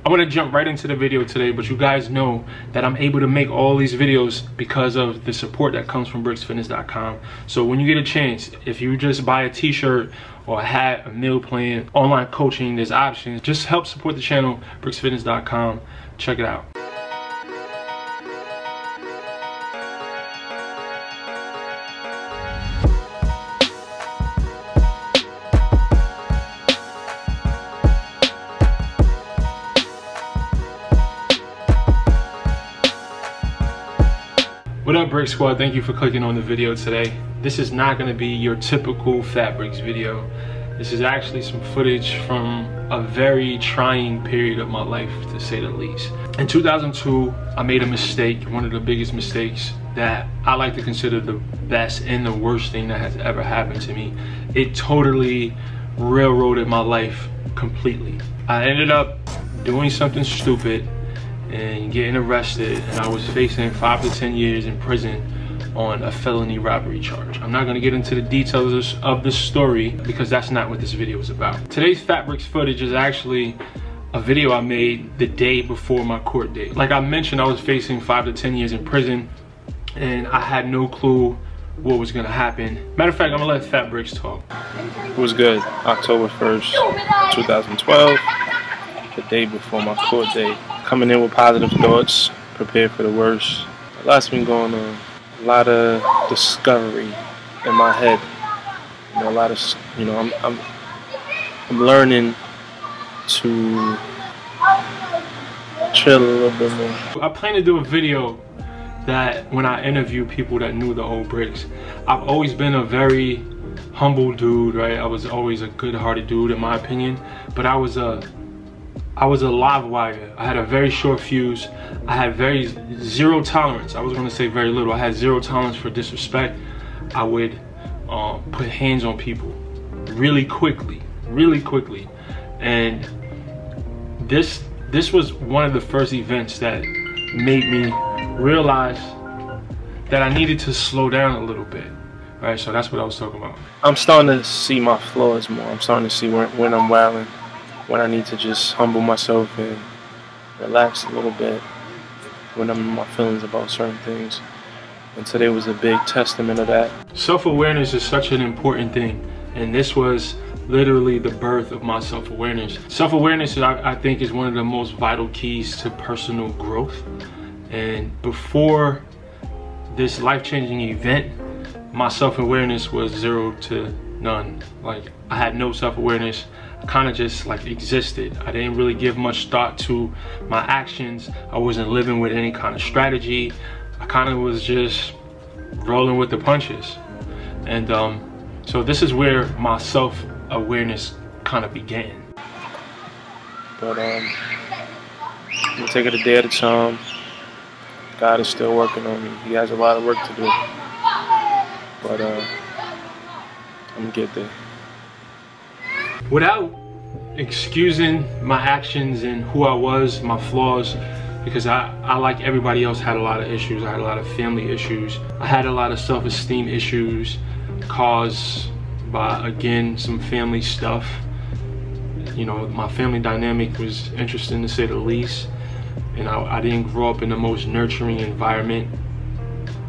I want to jump right into the video today, but you guys know that I'm able to make all these videos because of the support that comes from BrixFitness.com. So when you get a chance, if you just buy a t-shirt or a hat, a meal plan, online coaching, there's options. Just help support the channel, BrixFitness.com. Check it out. What up, Brix Squad? Thank you for clicking on the video today. This is not going to be your typical Fat Brix video. This is actually some footage from a very trying period of my life, to say the least. In 2002, I made a mistake, one of the biggest mistakes that I like to consider the best and the worst thing that has ever happened to me. It totally railroaded my life completely. I ended up doing something stupid and getting arrested, and I was facing 5 to 10 years in prison on a felony robbery charge. I'm not going to get into the details of the story because that's not what this video is about. Today's Fat Brix footage is actually a video I made the day before my court date. Like I mentioned, I was facing 5 to 10 years in prison and I had no clue what was going to happen. Matter of fact, I'm going to let Fat Brix talk. It was good. October 1st, 2012, the day before my court date. Coming in with positive thoughts, prepared for the worst. A lot's been going on. A lot of discovery in my head. You know, a lot of, you know, I'm learning to chill a little bit more. I plan to do a video that when I interview people that knew the old Brix. I've always been a very humble dude, right? I was always a good-hearted dude in my opinion, but I was a live wire. I had a very short fuse. I had zero tolerance. I was gonna say very little. I had zero tolerance for disrespect. I would put hands on people really quickly. And this was one of the first events that made me realize that I needed to slow down a little bit. All right, so that's what I was talking about. I'm starting to see my flaws more. I'm starting to see when I'm wilding, when I need to just humble myself and relax a little bit, when I'm in my feelings about certain things. And today was a big testament of that. Self-awareness is such an important thing, and this was literally the birth of my self-awareness. Self-awareness, I think, is one of the most vital keys to personal growth. And before this life-changing event, my self-awareness was 0 to none. Like, I had no self-awareness. Kind of just like existed. I didn't really give much thought to my actions. I wasn't living with any kind of strategy. I kind of was just rolling with the punches. And so this is where my self-awareness kind of began. But I'm gonna take it a day at a time. God is still working on me. He has a lot of work to do. But I'm gonna get there. Without excusing my actions and who I was, my flaws, because I like everybody else, had a lot of issues. I had a lot of family issues. I had a lot of self-esteem issues caused by, again, some family stuff. You know, my family dynamic was interesting, to say the least. And I didn't grow up in the most nurturing environment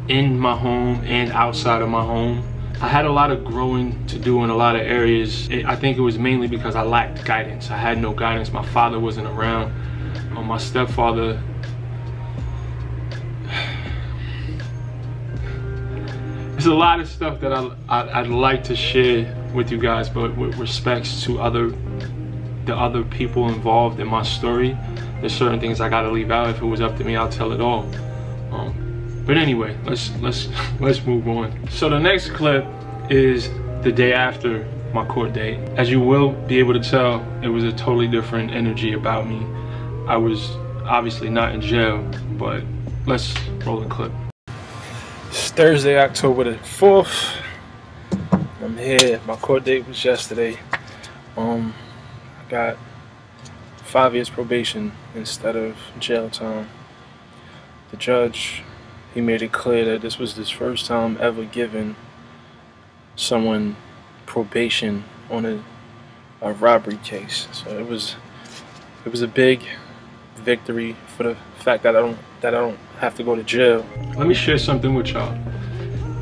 in my home and outside of my home. I had a lot of growing to do in a lot of areas. I think it was mainly because I lacked guidance. I had no guidance. My father wasn't around. My stepfather, there's a lot of stuff that I'd like to share with you guys, but with respects to the other people involved in my story, there's certain things I gotta leave out. If it was up to me, I'll tell it all. But anyway, let's move on. So the next clip is the day after my court date. As you will be able to tell, it was a totally different energy about me. I was obviously not in jail, but let's roll the clip. It's Thursday, October the 4th. I'm here. My court date was yesterday. I got 5 years probation instead of jail time. The judge, he made it clear that this was his first time ever giving someone probation on a robbery case. So it was a big victory, for the fact that I don't have to go to jail. Let me share something with y'all.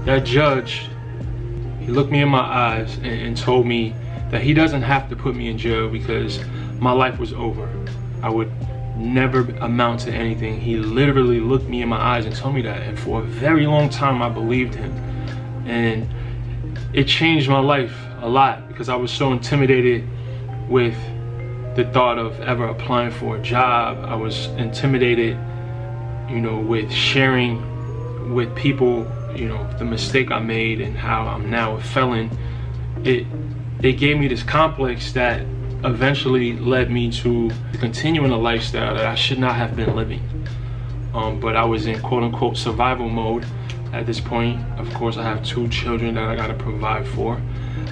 That judge, he looked me in my eyes and told me that he doesn't have to put me in jail because my life was over. I would never amount to anything. He literally looked me in my eyes and told me that, and for a very long time I believed him. And it changed my life a lot because I was so intimidated with the thought of ever applying for a job. I was intimidated, you know, with sharing with people, you know, the mistake I made and how I'm now a felon. It gave me this complex that eventually led me to continuing a lifestyle that I should not have been living. But I was in quote-unquote survival mode at this point. Of course, I have 2 children that I gotta provide for.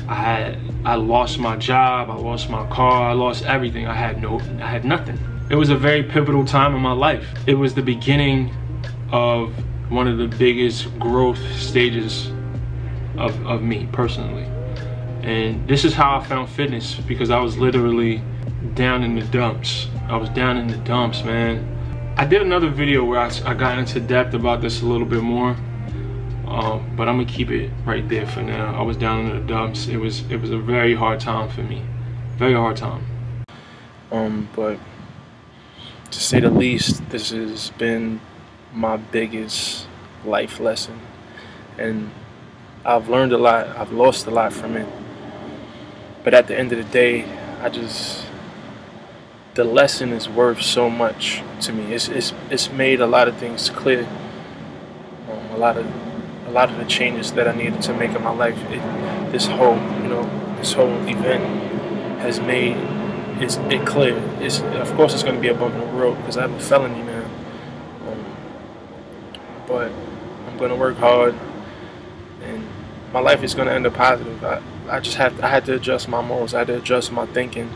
I lost my job, I lost my car, I lost everything. I had nothing. It was a very pivotal time in my life. It was the beginning of one of the biggest growth stages of me personally. And this is how I found fitness, because I was literally down in the dumps. I was down in the dumps, man. I did another video where I got into depth about this a little bit more, but I'm gonna keep it right there for now. I was down in the dumps. It was a very hard time for me, very hard time. But to say the least, this has been my biggest life lesson, and I've learned a lot. I've lost a lot from it. But at the end of the day, the lesson is worth so much to me. It's made a lot of things clear. A lot of the changes that I needed to make in my life. This whole event has made it clear. Of course, it's going to be a bump in the road because I have a felony now. But I'm going to work hard, and my life is going to end up positive. I had to adjust my morals. I had to adjust my thinking,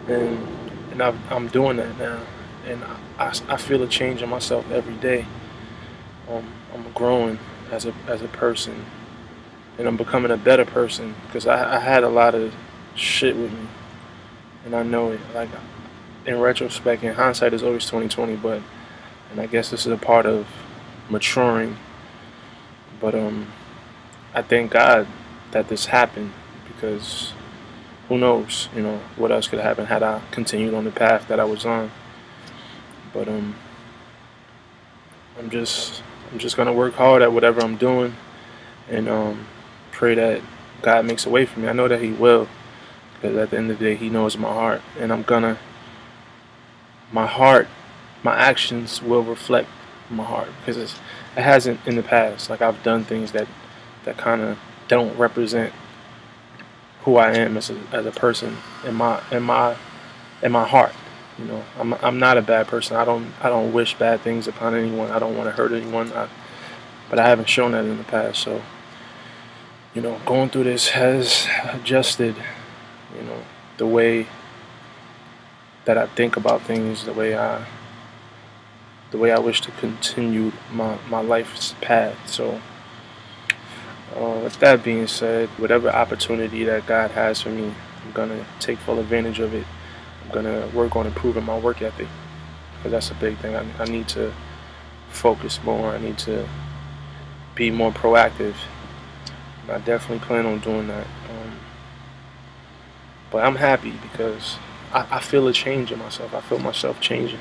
and I'm doing that now. And I feel a change in myself every day. I'm growing as a person, and I'm becoming a better person because I had a lot of shit with me, and I know it. Like, in retrospect, in hindsight is always 20/20, and I guess this is a part of maturing. But I thank God that this happened, because who knows, you know, what else could happen had I continued on the path that I was on. But I'm just gonna work hard at whatever I'm doing, and pray that God makes a way for me. I know that He will, because at the end of the day, He knows my heart, and my actions will reflect my heart, because it hasn't in the past. Like, I've done things that kind of don't represent who I am as a person in my heart. You know, I'm not a bad person. I don't wish bad things upon anyone. I don't want to hurt anyone. But I haven't shown that in the past. So, you know, going through this has adjusted, you know, the way that I think about things, the way I wish to continue my life's path. So, with that being said, whatever opportunity that God has for me, I'm gonna take full advantage of it. I'm gonna work on improving my work ethic, because that's a big thing. I need to focus more. I need to be more proactive. I definitely plan on doing that. But I'm happy because I feel a change in myself. I feel myself changing.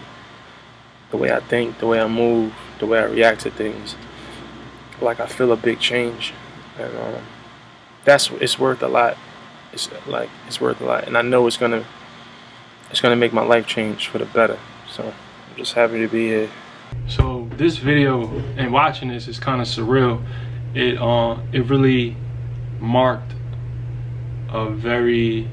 The way I think, the way I move, the way I react to things. Like, I feel a big change. And it's worth a lot. It's worth a lot. And I know it's gonna make my life change for the better. So I'm just happy to be here. So this video and watching this is kind of surreal. It really marked a very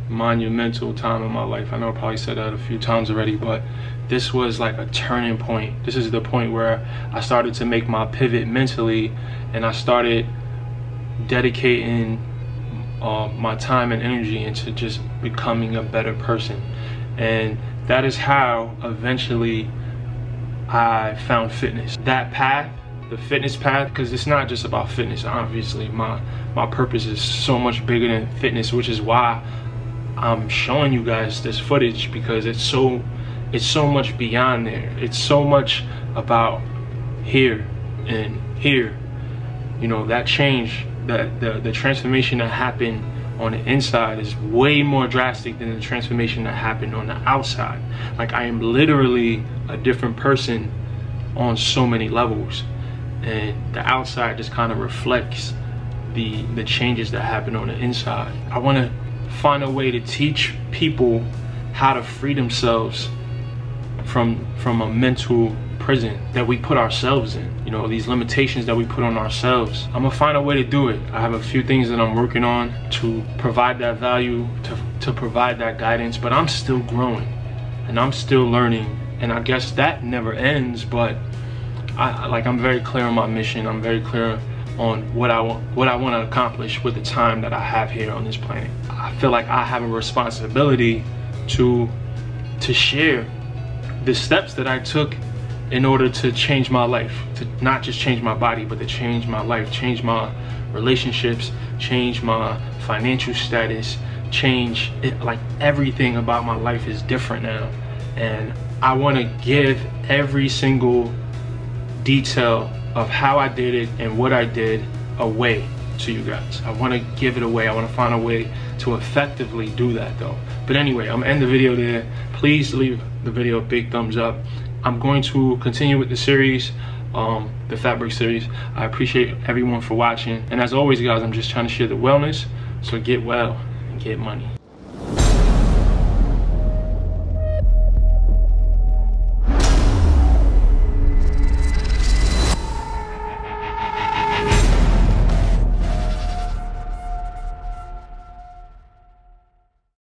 monumental time in my life. I know I probably said that a few times already, but this was like a turning point. This is the point where I started to make my pivot mentally, and I started dedicating my time and energy into just becoming a better person. And that is how eventually I found fitness. That path, the fitness path, because it's not just about fitness. Obviously my purpose is so much bigger than fitness, which is why I'm showing you guys this footage, because it's so it's so much beyond there. It's so much about here and here. You know, that change, the transformation that happened on the inside is way more drastic than the transformation that happened on the outside. Like, I am literally a different person on so many levels, and the outside just kind of reflects the changes that happen on the inside. I want to find a way to teach people how to free themselves from a mental prison that we put ourselves in. You know, these limitations that we put on ourselves. I'm gonna find a way to do it. I have a few things that I'm working on to provide that value, to provide that guidance, but I'm still growing and I'm still learning, and I guess that never ends. But I'm very clear on my mission. I'm very clear on what I want to accomplish with the time that I have here on this planet. I feel like I have a responsibility to share the steps that I took in order to change my life, to not just change my body, but to change my life, change my relationships, change my financial status, change it. Like, everything about my life is different now, and I want to give every single detail of how I did it and what I did away to you guys. I want to give it away. I want to find a way to effectively do that though. But anyway, I'm gonna end the video there. Please leave the video a big thumbs up. I'm going to continue with the series, the Fat Brix series. I appreciate everyone for watching, and as always guys, I'm just trying to share the wellness, so get well and get money.